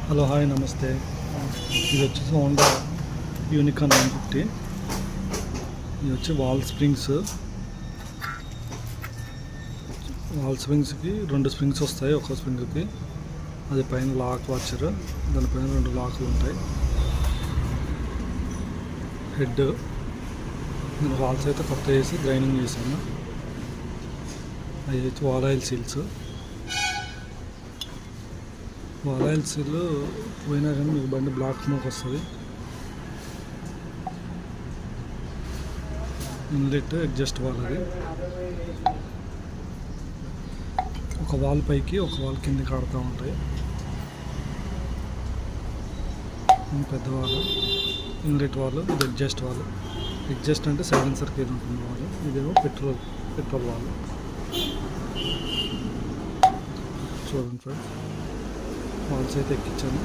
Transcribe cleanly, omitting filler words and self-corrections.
Hello hi నమస్తే. ఇది వచ్చేసి హోండా యూనికాన్ 150. ఇది వచ్చి వాల్ స్ప్రింగ్స్కి 2 స్ప్రింగ్స్ వస్తాయి. ఒక స్ప్రింగ్కి అది పైన లాక్ వాచర్, దానిపైన 2 లాకులు ఉంటాయి. హెడ్ నేను వాల్స్ అయితే కొత్త వేసి గ్రైండింగ్ చేశాను. అవి వచ్చి వాల్ ఆయిల్ సీల్ పోయినా కానీ మీకు బండి బ్లాక్ స్మోక్ వస్తుంది. ఇన్లెట్ అడ్జస్ట్ వాల్, అది ఒక వాల్ పైకి ఒక వాల్ కిందకి ఆడుతూ ఉంటాయి. పెద్ద వాల్ ఇన్లెట్ వాల్, ఇది అడ్జస్ట్ అంటే సైలెన్సర్కి ఏది ఉంటుంది వాల్. ఇదేమో పెట్రోల్ వాల్. చూడండి ఫ్రెండ్స్, వాల్స్ అయితే ఎక్కించాను.